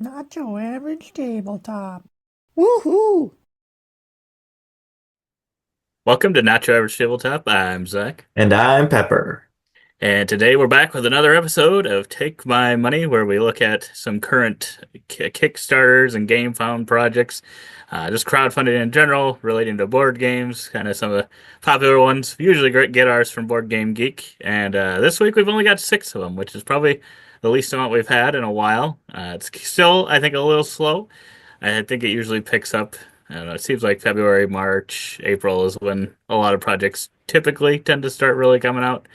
Not your average tabletop. Woohoo! Welcome to Not Your Average Tabletop. I'm Zach, And I'm Pepper. and today we're back with another episode of Take My Money, where we look at some current Kickstarters and game found projects, just crowdfunding in general, relating to board games, kind of some of the popular ones. We usually get ours from Board Game Geek, and this week we've only got six of them, which is probably the least amount we've had in a while. It's still, I think, a little slow. I think it usually picks up. I don't know. It seems like February, March, April is when a lot of projects typically tend to start really coming out.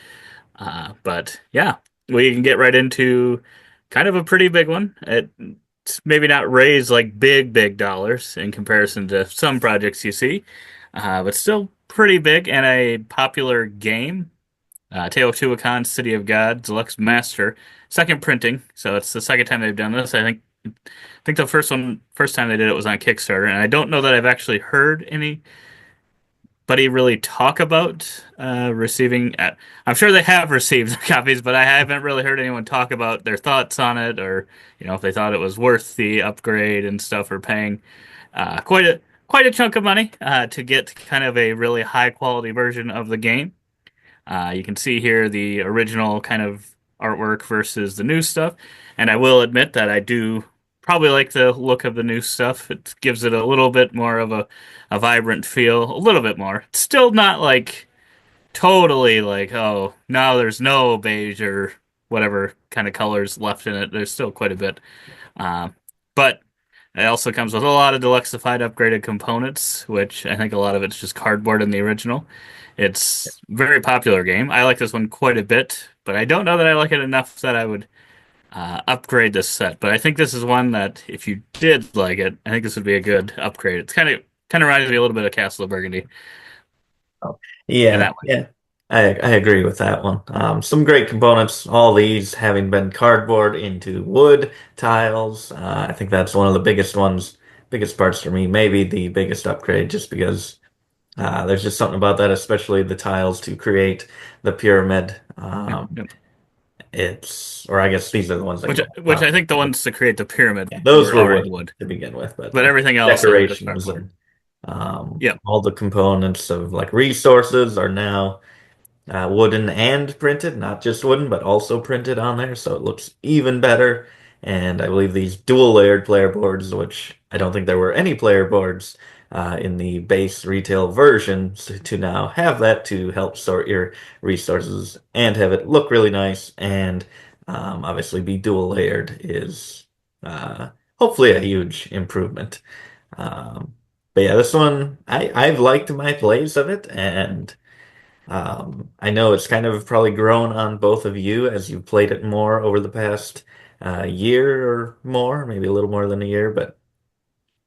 But yeah, we can get right into kind of a pretty big one. It's maybe not raised like big dollars in comparison to some projects you see, but still pretty big and a popular game. Teotihuacan, City of God, Deluxe Master, second printing. So it's the second time they've done this. I think the first time they did it was on Kickstarter, and I don't know that I've actually heard anybody really talk about receiving. I'm sure they have received copies, but I haven't really heard anyone talk about their thoughts on it, or if they thought it was worth the upgrade and stuff, or paying quite a chunk of money to get kind of a really high quality version of the game. You can see here the original kind of artwork versus the new stuff. And I will admit that I do probably like the look of the new stuff. It gives it a little bit more of a vibrant feel, a little bit more. It's still not like totally like, oh, now there's no beige or whatever kind of colors left in it. There's still quite a bit. But it also comes with a lot of deluxified upgraded components, which I think a lot of it's just cardboard in the original. It's a very popular game. I like this one quite a bit, but I don't know that I like it enough that I would upgrade this set. But I think this is one that if you did like it, I think this would be a good upgrade. It's kind of reminds me a little bit of Castle of Burgundy Oh, in yeah, that way. yeah. I agree with that one. Some great components, all these having been cardboard into wood tiles. I think that's one of the biggest ones, biggest parts for me, maybe the biggest upgrade, just because there's just something about that, especially the tiles to create the pyramid. Yep, yep. Or I guess these are the ones that Which go which on I top. think the ones to create the pyramid Yeah, those were were already wood wood, to begin with, but but everything else are just decorations cardboard. and Yep. all the components of like resources are now wooden and printed, not just wooden, but also printed on there, so it looks even better. And I believe these dual layered player boards, which I don't think there were any player boards in the base retail version, so to now have that to help sort your resources and have it look really nice and obviously be dual layered is hopefully a huge improvement. Um, but yeah, this one I've liked my plays of it, and I know it's kind of probably grown on both of you as you've played it more over the past year or more, maybe a little more than a year. But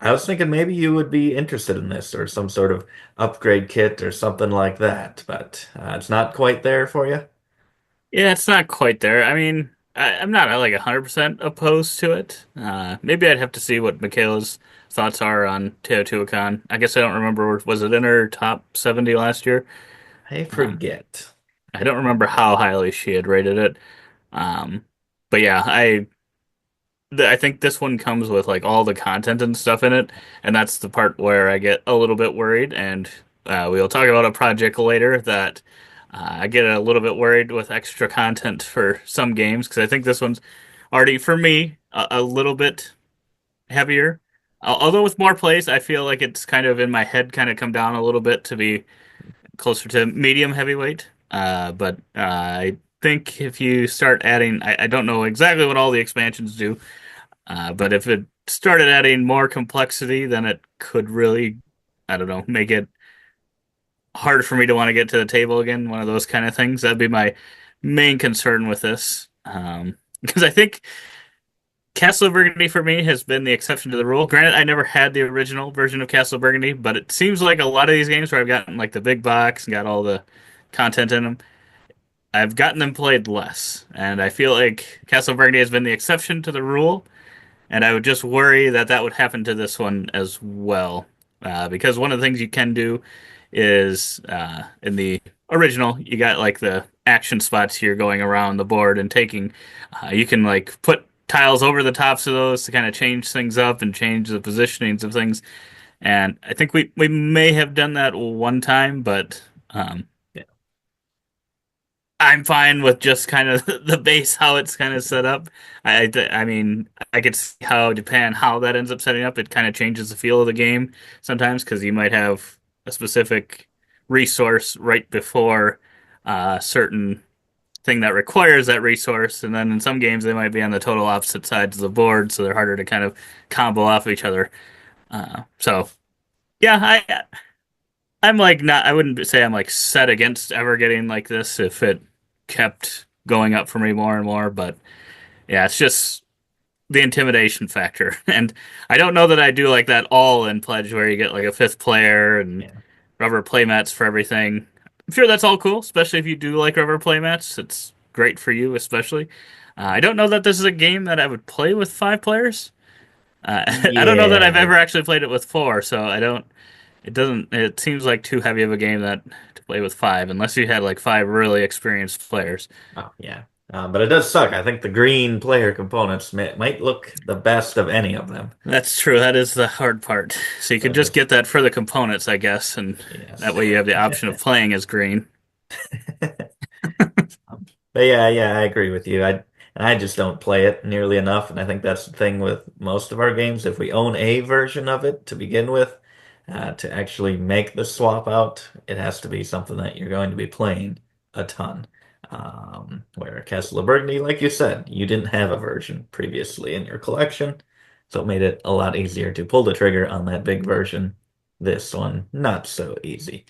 I was thinking maybe you would be interested in this or some sort of upgrade kit or something like that. But it's not quite there for you. Yeah, it's not quite there. I mean, I'm not like 100% opposed to it. Maybe I'd have to see what Michaela's thoughts are on Teotihuacan. I guess I don't remember. Was it in her top 70 last year? I Uh, forget. I don't remember how highly she had rated it. Um, but yeah, I think this one comes with like all the content and stuff in it, and that's the part where I get a little bit worried. And we'll talk about a project later that I get a little bit worried with extra content for some games because I think this one's already for me a little bit heavier. Although with more plays, I feel like it's kind of in my head kind of come down a little bit to be closer to medium heavyweight. But I think if you start adding, I don't know exactly what all the expansions do, but if it started adding more complexity, then it could really, I don't know, make it hard for me to want to get to the table again. One of those kind of things. That'd be my main concern with this. Because I think Castle of Burgundy for me has been the exception to the rule. Granted, I never had the original version of Castle of Burgundy, but it seems like a lot of these games where I've gotten like the big box and got all the content in them, I've gotten them played less. And I feel like Castle of Burgundy has been the exception to the rule. And I would just worry that that would happen to this one as well. Because one of the things you can do is in the original, you got like the action spots here going around the board and taking. You can like put tiles over the tops of those to kind of change things up and change the positionings of things. And I think we may have done that one time, but Yeah. I'm fine with just kind of the base how it's kind of set up. I mean, I could see how depending on how that ends up setting up, it kind of changes the feel of the game sometimes because you might have a specific resource right before a certain thing that requires that resource, and then in some games they might be on the total opposite sides of the board, so they're harder to kind of combo off each other. So yeah, I'm like not. I wouldn't say I'm like set against ever getting like this if it kept going up for me more and more. But yeah, it's just the intimidation factor, and I don't know that I do like that all in Pledge where you get like a fifth player and Yeah. rubber playmats for everything. I'm sure that's all cool, especially if you do like rubber playmats. It's great for you, especially. I don't know that this is a game that I would play with five players. I don't know that I've Yeah. ever actually played it with four, so I don't. It doesn't. It seems like too heavy of a game that to play with five, unless you had like five really experienced players. Oh, yeah. But it does suck. I think the green player components might look the best of any of them. That's true. That is the hard part. So you could So just just get that for the components, I guess, and that yes. way you have the option of playing as green. But yeah, yeah, I agree with you. I just don't play it nearly enough, and I think that's the thing with most of our games. If we own a version of it to begin with, to actually make the swap out, it has to be something that you're going to be playing a ton. Where Castle of Burgundy, like you said, you didn't have a version previously in your collection, so it made it a lot easier to pull the trigger on that big version. This one, not so easy.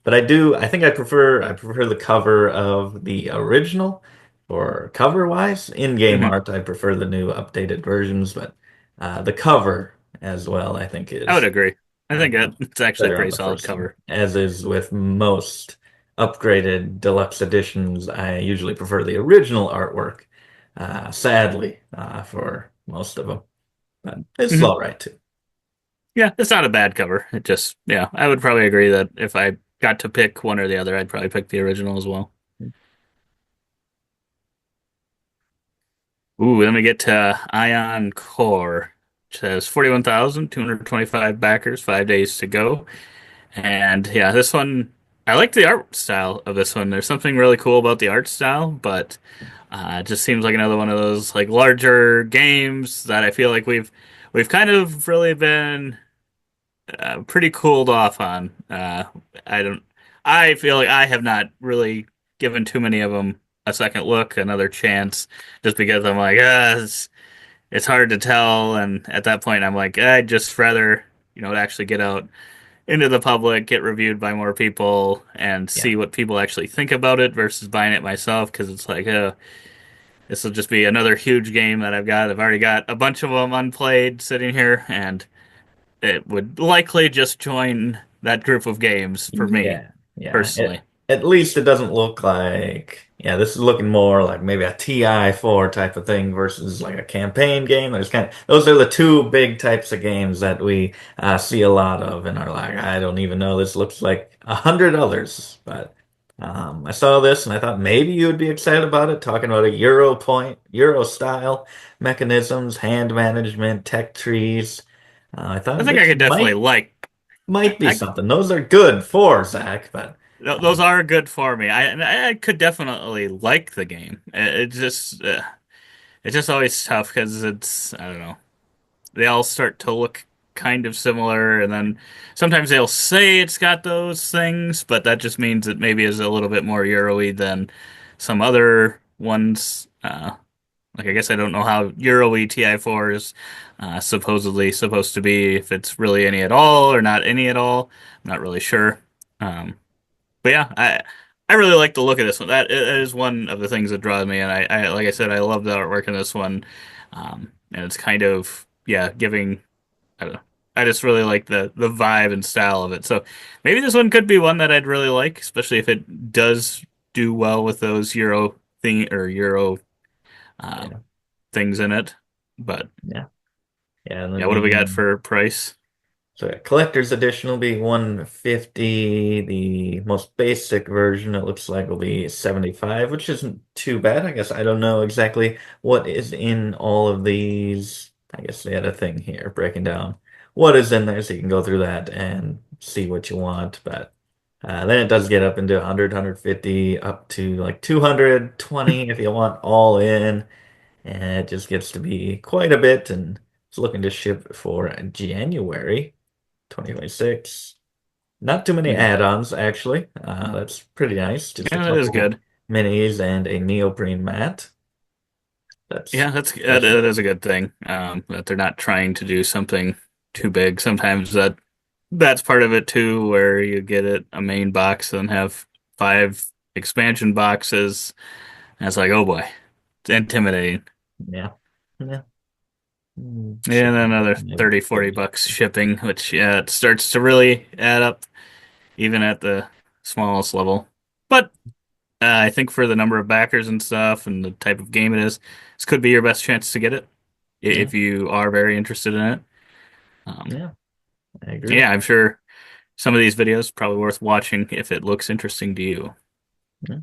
But I think I prefer the cover of the original for cover wise. In-game Hmm. art, I prefer the new updated versions, but the cover as well, I think I would is agree. I think it's actually a better on pretty the solid first one. cover. As is with most upgraded deluxe editions, I usually prefer the original artwork, sadly, for most of them. But it's Hmm. all right too. Yeah, it's not a bad cover. It just, yeah, I would probably agree that if I got to pick one or the other, I'd probably pick the original as well. Ooh, then we get to Ion Core, which has 41,225 backers, 5 days to go. And yeah, this one, I like the art style of this one. There's something really cool about the art style, but it just seems like another one of those like larger games that I feel like we've kind of really been pretty cooled off on. I don't. I feel like I have not really given too many of them a second look, another chance, just because I'm like, it's hard to tell, and at that point, I'm like, I'd just rather actually get out into the public, get reviewed by more people, and Yeah. see what people actually think about it versus buying it myself. Because it's like, this will just be another huge game that I've got. I've already got a bunch of them unplayed sitting here, and it would likely just join that group of games for me Yeah, yeah. personally. At least it doesn't look like, yeah, this is looking more like maybe a TI4 type of thing versus like a campaign game. Those are the two big types of games that we see a lot of and are like, I don't even know. This looks like 100 others. But I saw this and I thought maybe you would be excited about it, talking about a Euro style mechanisms, hand management, tech trees. I I thought think I this could definitely might be I something. Those are good for Zach, but those are good for me. I could definitely like the game. It's just always tough because it's I don't know. They all start to look kind of similar, and then sometimes they'll say it's got those things, but that just means it maybe is a little bit more Euro-y than some other ones. Like I guess I don't know how Euro-y TI4 is supposedly supposed to be, if it's really any at all or not any at all. I'm not really sure. Um, but yeah, I really like the look of this one. That is one of the things that draws me, and I like I said, I love the artwork in this one. And it's kind of yeah, giving I don't know. I just really like the vibe and style of it. So maybe this one could be one that I'd really like, especially if it does do well with those Euro thing or Euro uh, yeah, things in it. But yeah, yeah. yeah, Let what do we got me for price? So yeah, collector's edition will be 150. The most basic version, it looks like, will be 75, which isn't too bad. I guess I don't know exactly what is in all of these. I guess they had a thing here breaking down what is in there, so you can go through that and see what you want. But then it does get up into 100, 150, up to like 220 if you want all in. And it just gets to be quite a bit, and it's looking to ship for January 2026. Not too many Hmm. add-ons, actually. That's pretty nice. Just a Yeah, that is couple good. minis and a neoprene mat. That's Yeah, especially that good. is a good thing. That they're not trying to do something too big. Sometimes that's part of it too, where you get it a main box and have five expansion boxes. And it's like, oh boy, it's intimidating. Yeah. Yeah. And Shipping another definitely 30, 40 goes up. bucks shipping, which yeah, it starts to really add up even at the smallest level. But I think for the number of backers and stuff and the type of game it is, this could be your best chance to get it Yeah. if you are very interested in it. Yeah. I agree. Yeah, I'm sure some of these videos probably worth watching if it looks interesting to you. Yeah.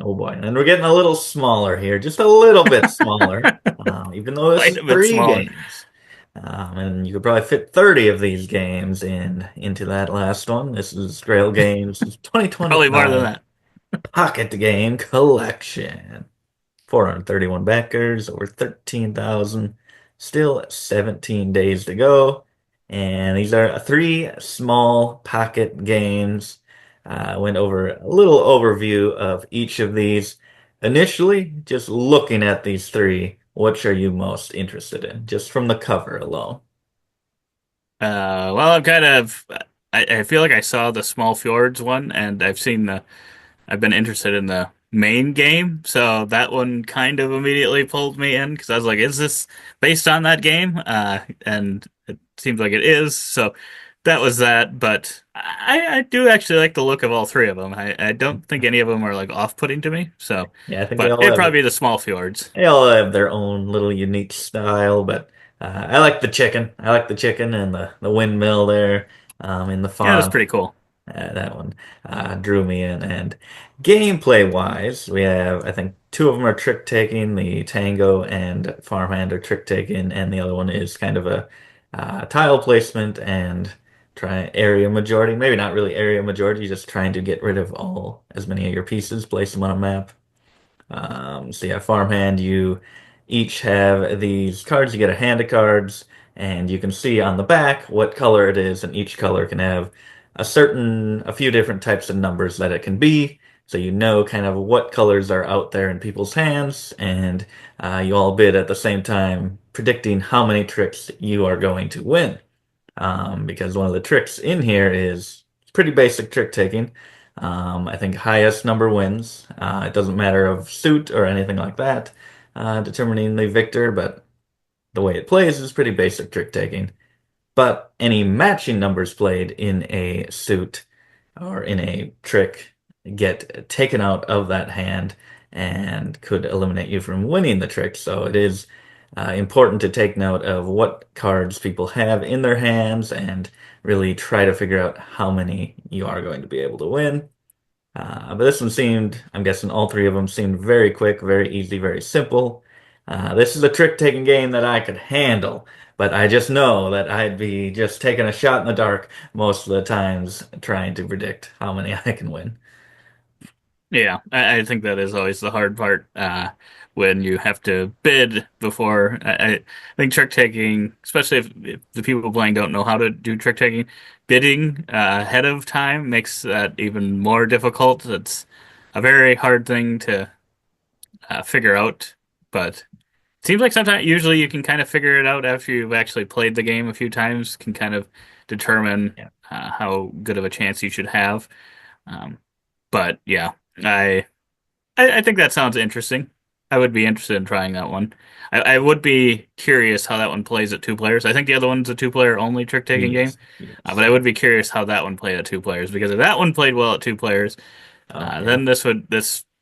Oh boy. And we're getting a little smaller here, just a little bit smaller, even though this Quite is a bit three smaller. games. And you could probably fit 30 of these games into that last one. This is Grail Games Probably more than 2025 that. Pocket Game Collection. 431 backers, over 13,000. Still 17 days to go. And these are three small pocket games. Went over a little overview of each of these. Initially, just looking at these three, which are you most interested in, just from the cover alone? Well, I'm kind of. I feel like I saw the Small Fjords one, and I've been interested in the main game, so that one kind of immediately pulled me in because I was like, "Is this based on that game?" And it seems like it is. So that was that. But I do actually like the look of all three of them. I don't think any of them are like off-putting to me. So, Yeah, I think but it'd probably be the Small Fjords. they all have their own little unique style, but I like the chicken. I like the chicken and the windmill there in the Yeah, that's font. pretty cool. That one drew me in. And gameplay wise, we have, I think, two of them are trick taking. The Tango and Farmhand are trick taking, and the other one is kind of a tile placement and try area majority. Maybe not really area majority, just trying to get rid of all as many of your pieces, place them on a map. So yeah, farmhand, you each have these cards. You get a hand of cards, and you can see on the back what color it is, and each color can have a few different types of numbers that it can be. So you know kind of what colors are out there in people's hands, and you all bid at the same time, predicting how many tricks you are going to win. Because one of the tricks in here is pretty basic trick taking. I think highest number wins. It doesn't matter of suit or anything like that, determining the victor, but the way it plays is pretty basic trick taking. But any matching numbers played in a suit or in a trick get taken out of that hand and could eliminate you from winning the trick. So it is important to take note of what cards people have in their hands and really try to figure out how many you are going to be able to win. But this one seemed, I'm guessing all three of them seemed very quick, very easy, very simple. This is a trick-taking game that I could handle, but I just know that I'd be just taking a shot in the dark most of the times trying to predict how many I can win. Yeah, I think that is always the hard part when you have to bid before. I think trick taking, especially if the people playing don't know how to do trick taking, bidding ahead of time makes that even more difficult. It's a very hard thing to figure out, but it seems like sometimes, usually, you can kind of figure it out after you've actually played the game a few times, can kind of determine Yeah. how good of a chance you should have. Um, but yeah. I I think that sounds interesting. I would be interested in trying that one. I would be curious how that one plays at two players. I think the other one's a two-player only trick-taking game, Yes. Yes. but I would be curious how that one played at two players because if that one played well at two players, Oh, yeah. then this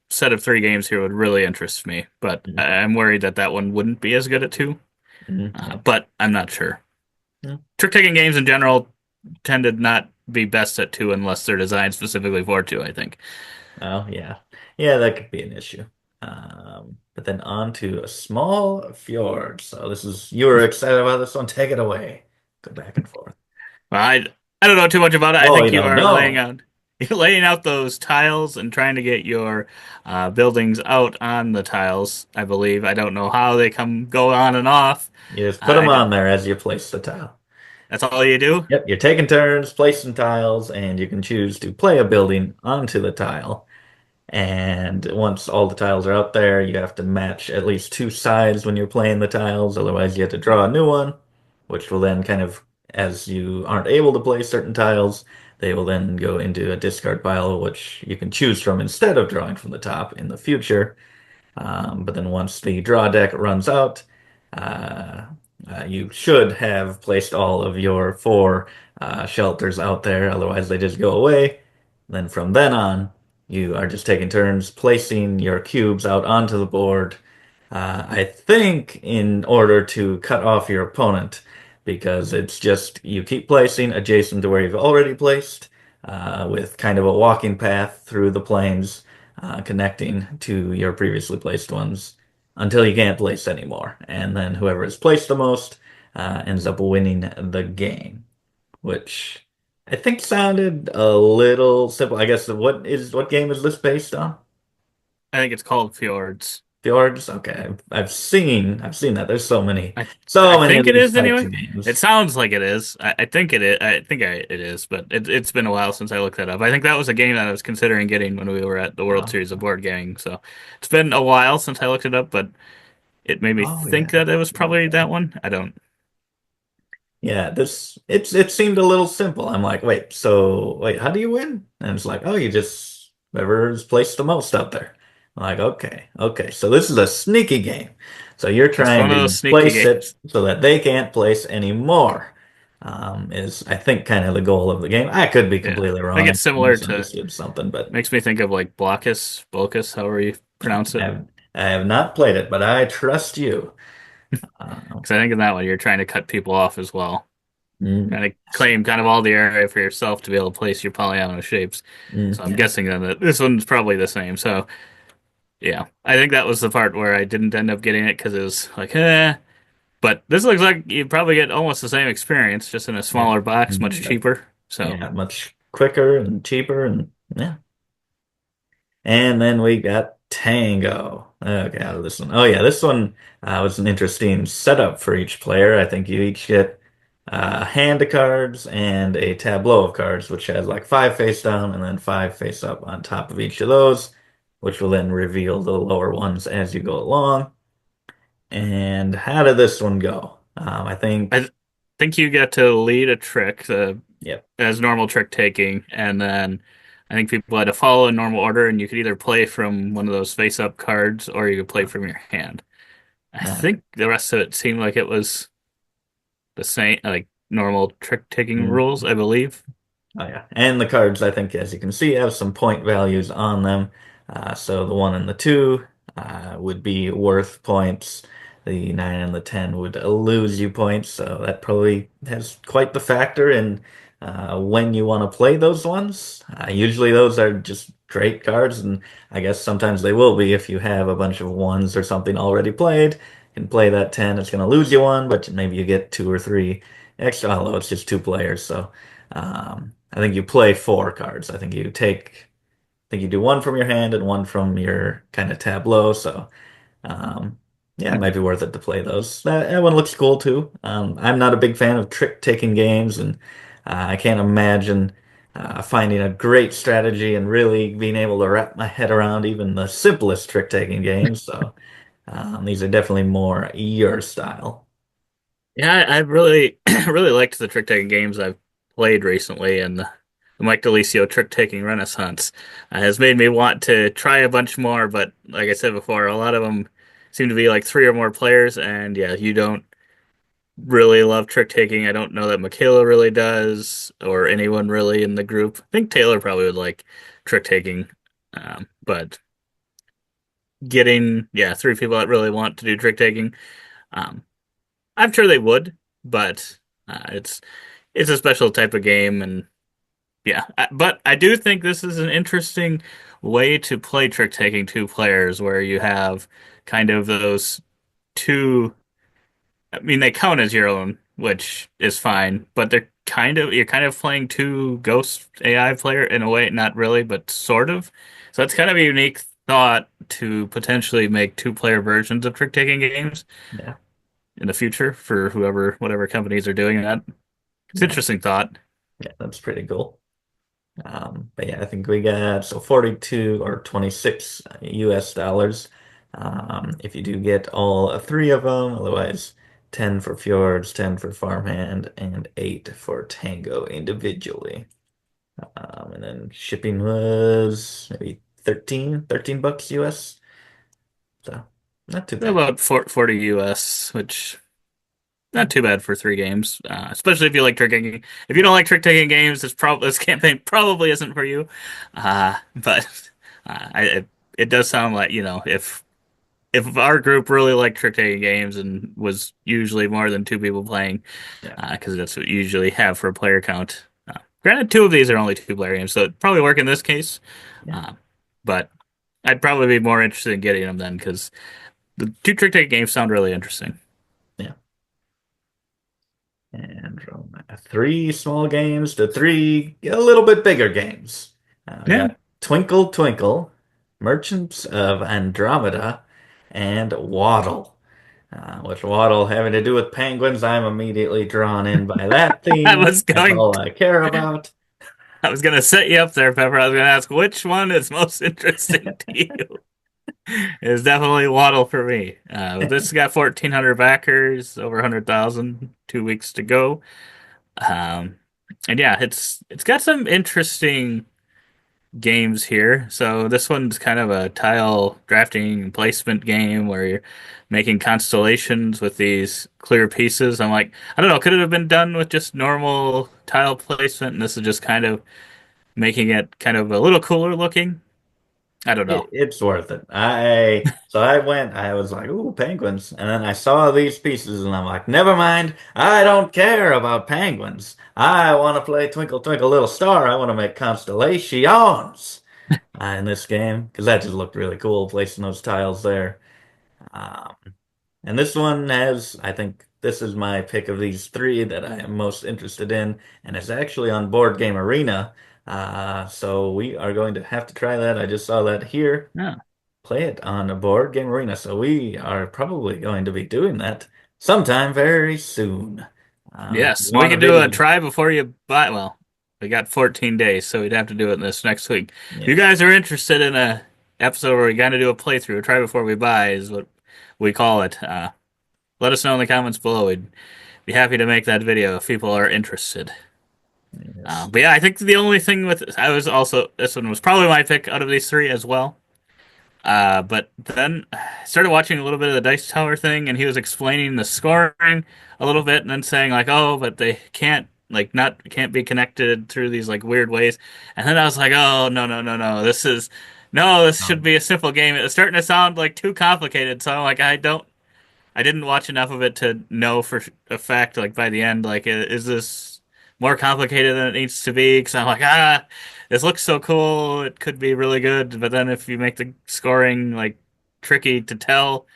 set of three games here would really interest me. But Mhm. I'm worried that that one wouldn't be as good at two. Yeah. but I'm not sure. Yeah. Trick-taking games in general tend to not be best at two unless they're designed specifically for two, I think. Oh, yeah. Yeah, that could be an issue. But then on to a small fjord. So this is, you were excited about this one. Take it away. Go back and forth. Well, I don't know too much about it. I Oh, you think you don't are laying know. out you're laying out those tiles and trying to get your buildings out on the tiles, I believe. I don't know how they go on and off. You just put them I on don't, there as you place the tile. that's all you do? Yep, you're taking turns placing tiles, and you can choose to play a building onto the tile. And once all the tiles are out there, you have to match at least two sides when you're playing the tiles. Otherwise, you have to draw a new one, which will then kind of, as you aren't able to play certain tiles, they will then go into a discard pile, which you can choose from instead of drawing from the top in the future. But then once the draw deck runs out, uh, you should have placed all of your four shelters out there. Otherwise, they just go away. Then from then on, you are just taking turns placing your cubes out onto the board. I think in order to cut off your opponent, because it's just you keep placing adjacent to where you've already placed, with kind of a walking path through the plains connecting to your previously placed ones until you can't place anymore. And then whoever has placed the most ends up winning the game, which I think sounded a little simple. I guess what game is this based on? I think it's called Fjords. Fjords? Okay, I've seen that. There's I so I many of think it these is types anyway. of It games. sounds like it is. I think it is. It is, but it's been a while since I looked that up. I think that was a game that I was considering getting when we were at the World Oh, Series of Board Gaming. So it's been a while since I looked it up, but it made me oh yeah. think that it was probably Okay. that one. I don't. Yeah, it seemed a little simple. I'm like, wait, how do you win? And it's like, oh, you just whoever's placed the most out there. I'm like, okay. So this is a sneaky game. So you're It's trying one of to those sneaky place it games. so that they can't place any more. Is I think kind of the goal of the game. I could be Yeah, completely I think wrong. I it's similar to. misunderstood something, but Makes me think of like Blockus, however you pronounce I it. have, I have not played it, but I trust you. Uh, Because I think in that one you're trying to cut people off as well, mm, trying to claim kind of all the area for yourself to be able to place your polygonal shapes. So I'm yeah. guessing then that this one's probably the same. So yeah, I think that was the part where I didn't end up getting it because it was like, eh. But this looks like you probably get almost the same experience, just in a Yeah. smaller box, much Mhm. cheaper. So Yeah, much quicker and cheaper and yeah. And then we got Tango. Okay, out of this one. Oh yeah, this one was an interesting setup for each player. I think you each get a hand of cards and a tableau of cards, which has like five face down and then five face up on top of each of those, which will then reveal the lower ones as you go along. And how did this one go? I I think, think you get to lead a trick, yep. as normal trick taking, and then I think people had to follow in normal order, and you could either play from one of those face up cards or you could play from your hand. I think the rest of it seemed like it was the same, like normal trick taking rules, I believe. Oh yeah, and the cards I think, as you can see, have some point values on them. So the one and the two would be worth points. The nine and the 10 would lose you points. So that probably has quite the factor in when you want to play those ones. Usually those are just great cards, and I guess sometimes they will be if you have a bunch of ones or something already played. You can play that 10, it's going to lose you one, but maybe you get two or three extra, although it's just two players. So. I think you play four cards. I think you do one from your hand and one from your kind of tableau. So, um, yeah, it might be worth it to play those. That one looks cool too. I'm not a big fan of trick-taking games, and I can't imagine finding a great strategy and really being able to wrap my head around even the simplest trick-taking games. So, these are definitely more your style. Yeah, I really really liked the trick taking games I've played recently, and the Mike Delisio trick taking Renaissance has made me want to try a bunch more. But like I said before, a lot of them seem to be like three or more players, and yeah, you don't really love trick taking. I don't know that Michaela really does, or anyone really in the group. I think Taylor probably would like trick taking, but getting three people that really want to do trick taking. Um, I'm sure they would, but it's a special type of game, and yeah. But I do think this is an interesting way to play trick taking two players, where you have kind of those two. I mean, they count as your own, which is fine, but you're kind of playing two ghost AI player in a way, not really, but sort of. So it's kind of a unique thought to potentially make two-player versions of trick-taking games Yeah, in the future for whatever companies are doing that. It's an yeah, interesting thought. yeah, that's pretty cool. But yeah, I think we got so 42 or 26 US dollars. If you do get all three of them, otherwise 10 for Fjords, 10 for Farmhand, and 8 for Tango individually. And then shipping was maybe 13 bucks US. So not too bad. About 40 US, which not too bad for three games, especially if you like trick taking. If you don't like trick taking games, this campaign probably isn't for you. But it does sound like if our group really liked trick taking games and was usually more than two people playing, Yeah, because that's what you usually have for a player count. Granted, two of these are only two-player games, so it'd probably work in this case. yeah, Uh, but I'd probably be more interested in getting them then because the two trick taking games sound really interesting. yeah. And from three small games to three a little bit bigger games. We Yeah. got Twinkle Twinkle, Merchants of Andromeda, and Waddle. With Waddle having to do with penguins, I'm immediately drawn in by that I theme. was That's going all I care about. I was gonna set you up there, Pepper. I was gonna ask which one is most interesting to you. It's definitely Waddle for me. This got 1,400 backers, over 100,000, 2 weeks to go. Um, and yeah, it's got some interesting games here. So this one's kind of a tile drafting and placement game where you're making constellations with these clear pieces. I'm like, I don't know, could it have been done with just normal tile placement? And this is just kind of making it kind of a little cooler looking. I don't know. It's worth it. I was like, ooh, penguins. And then I saw these pieces and I'm like, never mind. I don't care about penguins. I want to play Twinkle Twinkle Little Star. I want to make constellations in this game because that just looked really cool placing those tiles there. Um, and this one has, I think this is my pick of these three that I am most interested in, and it's actually on Board Game Arena. So we are going to have to try that. I just saw that here. Yeah. Play it on a Board Game Arena. So we are probably going to be doing that sometime very soon. If you Yes, we want a can do a video, try before you buy. Well, we got 14 days, so we'd have to do it this next week. If you yes, guys are interested in a episode where we got to do a playthrough, a try before we buy is what we call it. Let us know in the comments below. We'd be happy to make that video if people are interested. yes, But yeah, I think the only thing with I was also this one was probably my pick out of these three as well. But then I started watching a little bit of the Dice Tower thing, and he was explaining the scoring a little bit, and then saying like, "Oh, but they can't not can't be connected through these like weird ways." And then I was like, "Oh, no, no, no, no! This should um, be a simple game." It's starting to sound like too complicated, so I'm like, I didn't watch enough of it to know for a fact, like by the end, like is this more complicated than it needs to be? Because I'm like, this looks so cool, it could be really good, but then if you make the scoring like tricky to tell,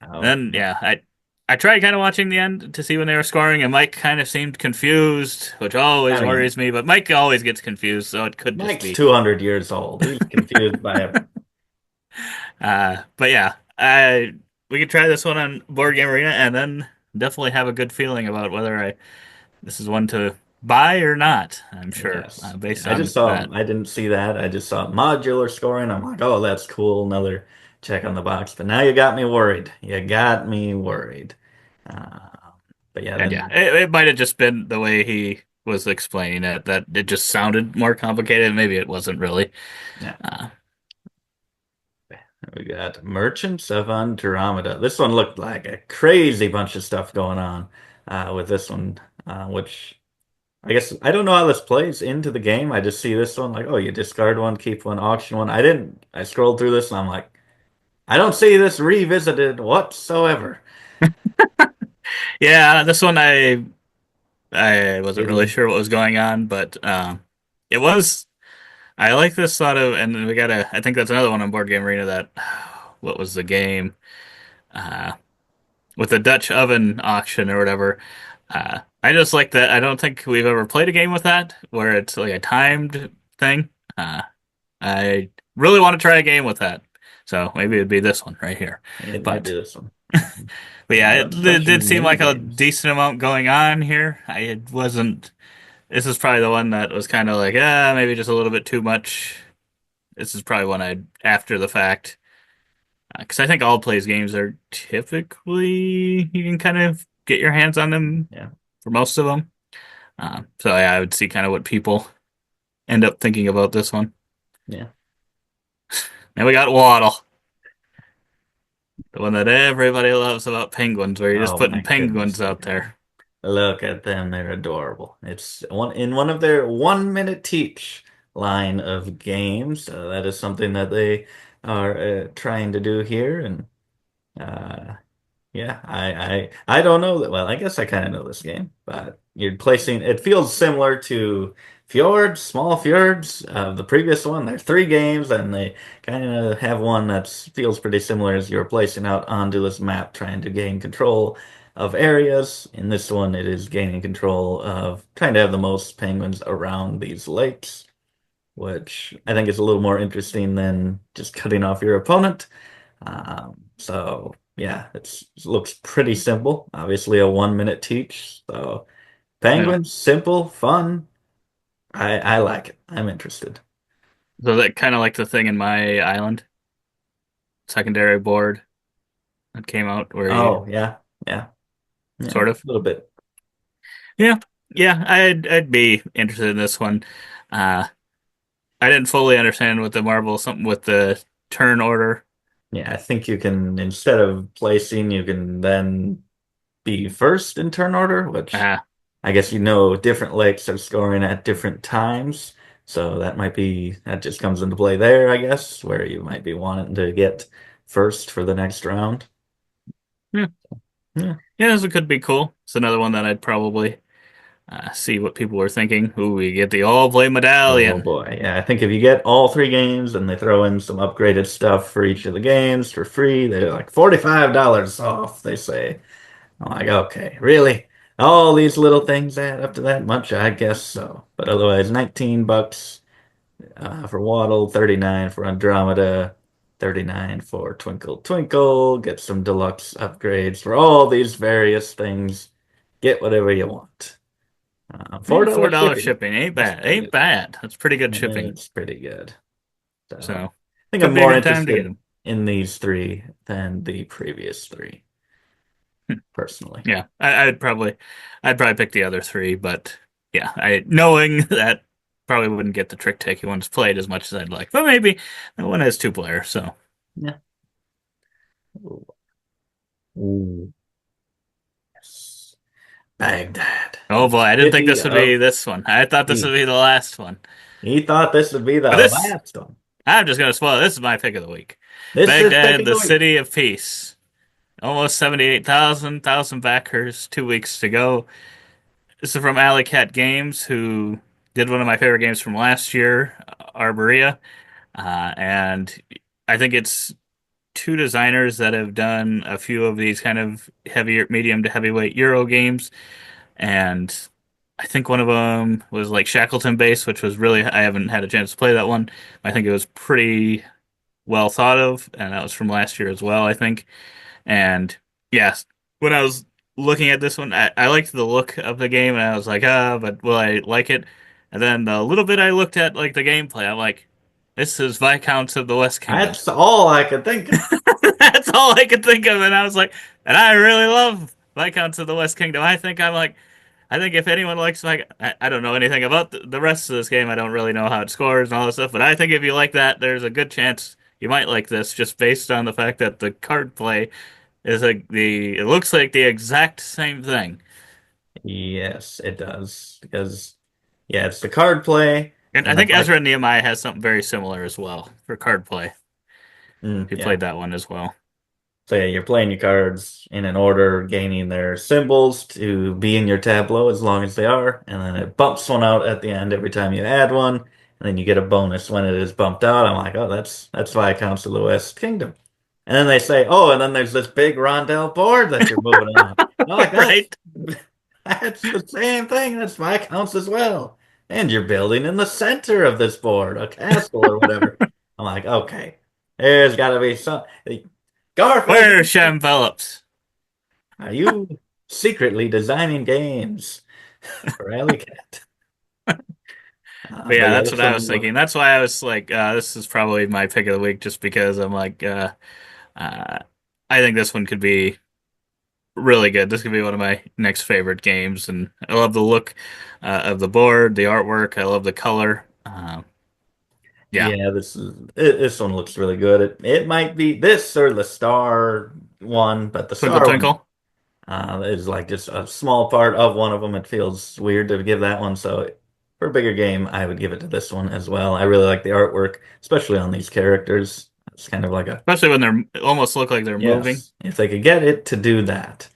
oh, then yeah, I tried kind of watching the end to see when they were scoring, and Mike kind of seemed confused, which always I mean, worries me. But Mike always gets confused, so it could just Mike's be. 200 years old. He's confused by everything. But yeah, we could try this one on Board Game Arena, and then definitely have a good feeling about whether I this is one to buy or not. I'm sure, Yes. based I just on saw, that. I didn't see that. I just saw modular scoring. I'm like, oh, that's cool. Another check on the box. But now you got me worried. You got me worried. Uh, but yeah, And yeah, then, it might have just been the way he was explaining it that it just sounded more complicated. Maybe it wasn't really. yeah, Uh, we got Merchants of Andromeda. This one looked like a crazy bunch of stuff going on with this one, which I guess I don't know how this plays into the game. I just see this one like, oh, you discard one, keep one, auction one. I didn't. I scrolled through this and I'm like, I don't see this revisited whatsoever. Yeah, this one I wasn't really Really? sure what was going on, but it was. I like this sort of, and then we got a. I think that's another one on Board Game Arena. That what was the game uh, with the Dutch oven auction or whatever. I just like that. I don't think we've ever played a game with that where it's like a timed thing. Uh, I really want to try a game with that, so maybe it'd be this one right here. It might be But this one. but I yeah, love it such did seem mini like a games. decent amount going on here. I it wasn't. This is probably the one that was kind of like, maybe just a little bit too much. This is probably one I after the fact, because I think all plays games are typically you can kind of get your hands on them Yeah, for most of them. So yeah, I would see kind of what people end up thinking about this one. yeah. And we got Waddle, the one that everybody loves about penguins, where you're just Oh putting my goodness, penguins look out at them. there. Look at them. They're adorable. It's one of their 1 minute teach line of games. That is something that they are trying to do here, and uh, yeah, I don't know that well. I guess I kind of know this game, but you're placing it feels similar to Fjords, Small Fjords, the previous one. There's three games, and they kind of have one that feels pretty similar as you're placing out onto this map, trying to gain control of areas. In this one, it is gaining control of trying to have the most penguins around these lakes, which I think is a little more interesting than just cutting off your opponent. So yeah, it looks pretty simple. Obviously a 1 minute teach. So Yeah. penguins, simple, fun. I like it. I'm interested. So that kind of like the thing in my island secondary board that came out where you Oh yeah, yeah, yeah. A sort of. little bit. Yeah, yeah, I'd be interested in this one. Uh, I didn't fully understand with the marble something with the turn order. Yeah, I think you can instead of placing, you can then be first in turn order, which Ah, I guess you know different lakes are scoring at different times. So that might be that just comes into play there, I guess, where you might be wanting to get first for the next round. yeah, Yeah. yeah, this could be cool. It's another one that I'd probably see what people were thinking. Ooh, we get the all play Oh medallion. boy. Yeah, I think if you get all three games and they throw in some upgraded stuff for each of the games for free, they're like $45 off, they say. I'm like, okay, really? All these little things add up to that much? I guess so. But otherwise, 19 bucks for Waddle, 39 for Andromeda, 39 for Twinkle Twinkle. Get some deluxe upgrades for all these various things. Get whatever you want. Yeah, $4 $4 shipping. shipping ain't That's bad. pretty Ain't good. bad. That's pretty good shipping. It's pretty good. So So I think I'm could be a more good time to get interested them. in these three than the previous three, personally. Yeah, I'd probably pick the other three, but yeah, I knowing that probably wouldn't get the trick taking ones played as much as I'd like. But maybe that one has two players, so Yeah. Ooh. Ooh, yes. Baghdad, oh the boy, I didn't think city this would be of this one. I thought this would peace. be the last one. He thought this would be But the this, last one. I'm just gonna spoil it. This is my pick of the week. This is Baghdad, picking the the week. city of peace. Almost 78,000 backers, 2 weeks to go. This is from Alley Cat Games, who did one of my favorite games from last year, Arborea. And I think it's two designers that have done a few of these kind of heavier, medium to heavyweight Euro games. And I think one of them was like Shackleton based, which was really, I haven't had a chance to play that one. I think it was pretty well thought of. And that was from last year as well, I think. And yes, when I was looking at this one, I liked the look of the game, and I was like, but will I like it? And then the little bit I looked at, like the gameplay, I'm like, this is Viscounts of the West Kingdom. That's all I could think of. That's all I could think of, and I was like, and I really love Viscounts of the West Kingdom. I think if anyone likes like, I don't know anything about the rest of this game. I don't really know how it scores and all this stuff, but I think if you like that, there's a good chance you might like this, just based on the fact that the card play is like it looks like the exact same thing. Yes, it does. Because, yeah, it's the card play, And I and the think Ezra bike. and Nehemiah has something very similar as well for card play. If you Yeah. played that one as well. So yeah, you're playing your cards in an order, gaining their symbols to be in your tableau as long as they are, and then it bumps one out at the end every time you add one, and then you get a bonus when it is bumped out. I'm like, oh, that's Viscounts of the West Kingdom. And then they say, oh, and then there's this big rondel board that you're moving on. I'm like, Right? that's the same thing. That's Viscounts as well. And you're building in the center of this board, a castle or whatever. I'm like, okay, there's got to be some. Garfield, Where's Shem Phillips? are you secretly designing games for Alley Cat? But But yeah, yeah, that's this what I one was look. thinking. That's why I was like, this is probably my pick of the week, just because I'm like, uh, I think this one could be really good. This could be one of my next favorite games, and I love the look of the board, the artwork. I love the color. Yeah, Yeah, this one looks really good. It might be this or the Star one, but the Twinkle Star one Twinkle. is like just a small part of one of them. It feels weird to give that one. So for a bigger game, I would give it to this one as well. I really like the artwork, especially on these characters. It's kind of like a Especially when they're almost look like they're moving. yes, if they could get it to do that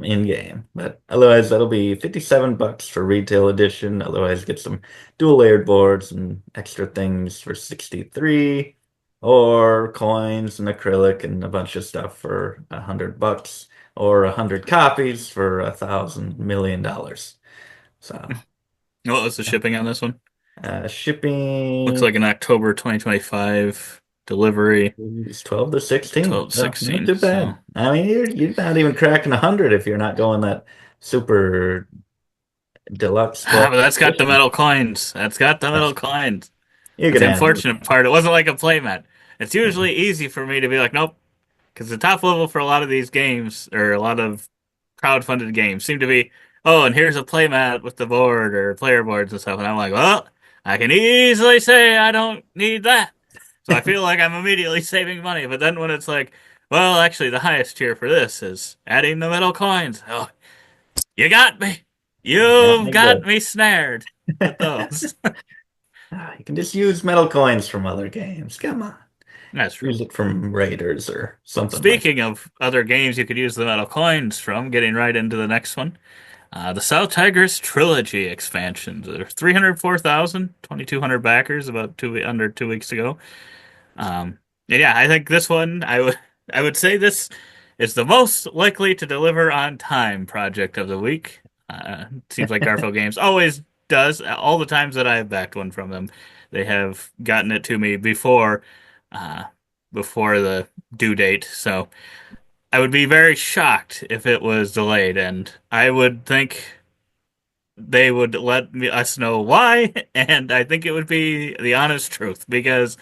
in game. But otherwise, that'll be 57 bucks for retail edition. Otherwise, get some dual layered boards and extra things for 63, or coins and acrylic and a bunch of stuff for 100 bucks, or 100 copies for $1,000 million. So What was the shipping on this one? Looks shipping like an October 2025 delivery, is 12 to 16. 12 to So not 16. too So, bad. I mean, you're not even cracking 100 if you're not going that super deluxe but collector's that's got the edition. metal coins. That's got the That's metal coins. you That's can the handle it. unfortunate part. It wasn't like a playmat. It's Yeah. usually easy for me to be like, nope, because the top level for a lot of these games or a lot of crowd-funded games seem to be, oh, and here's a playmat with the board or player boards and stuff. And I'm like, well, I can easily say I don't need that. So I feel like I'm immediately saving money. But then when it's like, well, actually, the highest tier for this is adding the metal coins. Oh, you got me. You got You've me got good. me snared with those. You can just use metal coins from other games. Come on. That's true. Use it from Raiders or something like Speaking of other games you could use the metal coins from, getting right into the next one. The South Tigris Trilogy expansions. There are 304,000, 2,200 backers about under 2 weeks ago. And yeah, I think this one I would say this is the most likely to deliver on time project of the week. It seems like Garfield Games always does. All the times that I have backed one from them, they have gotten it to me uh, before the due date. So I would be very shocked if it was delayed, and I would think they would us know why, and I think it would be the honest truth because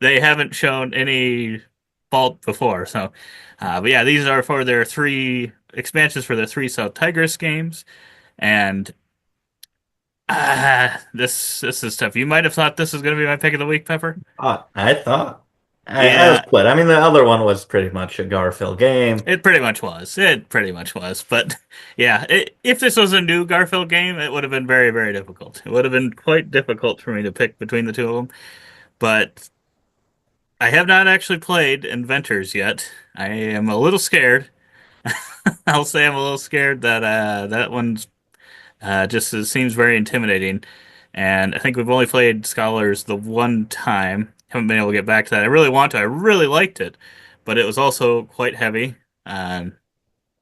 they haven't shown any fault before. So, but yeah, these are for their three expansions for the three South Tigris games, and this is tough. You might have thought this was going to be my pick of the week, Pepper. I thought. I was Yeah, split. I mean, the other one was pretty much a Garfield game. it pretty much was. It pretty much was. But yeah, if this was a new Garfield game, it would have been very, very difficult. It would have been quite difficult for me to pick between the two of them. But I have not actually played Inventors yet. I am a little scared. I'll say I'm a little scared that that one's just it seems very intimidating. And I think we've only played Scholars the one time. Haven't been able to get back to that. I really want to. I really liked it, but it was also quite heavy. Um,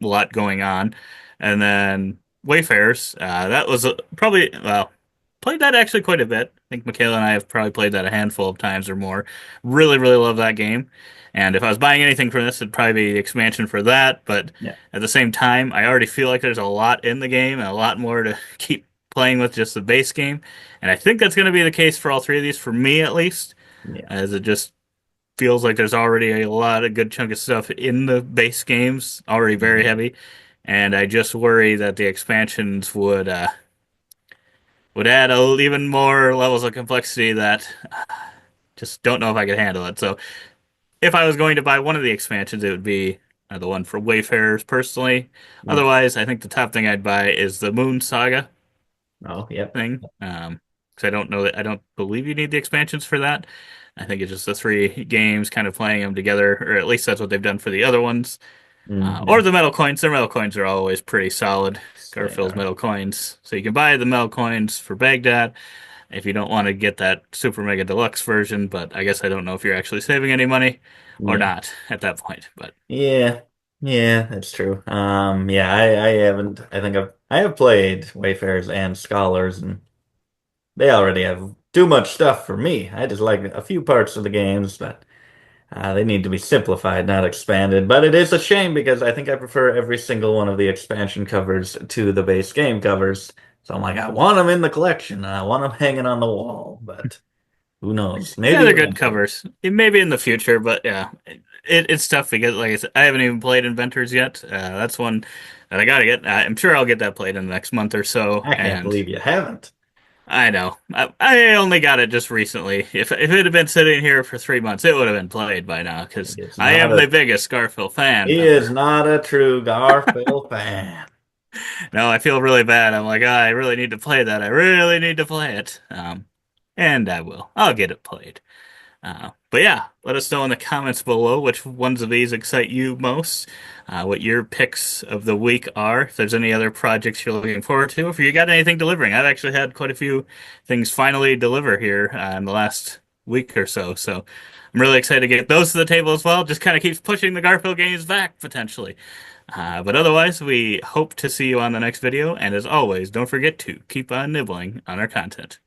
a lot going on. And then Wayfarers, that was probably, well, played that actually quite a bit. I think Michaela and I have probably played that a handful of times or more. Really, really love that game. And if I was buying anything from this, it'd probably be the expansion for that. But Yeah. at the same time, I already feel like there's a lot in the game and a lot more to keep playing with just the base game. And I think that's going to be the case for all three of these, for me at least, Yeah. as it just feels like there's already a lot of good chunk of stuff in the base games, already very Mhm. heavy, and I just worry that the expansions would add even more levels of complexity that just don't know if I could handle it. So if I was going to buy one of the expansions, it would be the one for Wayfarers personally. Yeah. Otherwise, I think the top thing I'd buy is the Moon Saga Oh, yep. thing. Because I don't know that I don't believe you need the expansions for that. I think it's just the three games kind of playing them together, or at least that's what they've done for the other ones. Or Hmm. the metal coins. Their metal coins are always pretty solid. They Garphil's are. metal coins. So you can buy the metal coins for Baghdad if you don't want to get that super mega deluxe version, but I guess I don't know if you're actually saving any money or Yeah. not at that point. But Yeah. Yeah, that's true. Yeah, I haven't. I have played Wayfarers and Scholars, and they already have too much stuff for me. I just like a few parts of the games, but they need to be simplified, not expanded. But it is a shame because I think I prefer every single one of the expansion covers to the base game covers. So I'm like, I want them in the collection, and I want them hanging on the wall, but who knows? yeah, Maybe they're good eventually. covers. Maybe in the future, but yeah, it's tough because, like I said, I haven't even played Inventors yet. That's one that I gotta get. I'm sure I'll get that played in the next month or so. I can't And believe you haven't. I know I only got it just recently. If it had been sitting here for 3 months, it would have been played by now because It's I not am the a biggest Garfield fan. He is not a true Garfield fan. No, I feel really bad. I'm like, I really need to play that. I really need to play it. And I will. I'll get it played. But yeah, let us know in the comments below which ones of these excite you most, what your picks of the week are, if there's any other projects you're looking forward to, if you got anything delivering. I've actually had quite a few things finally deliver here in the last week or so, so I'm really excited to get those to the table as well. Just kind of keeps pushing the Garfield games back potentially. But otherwise, we hope to see you on the next video, and as always, don't forget to keep on nibbling on our content.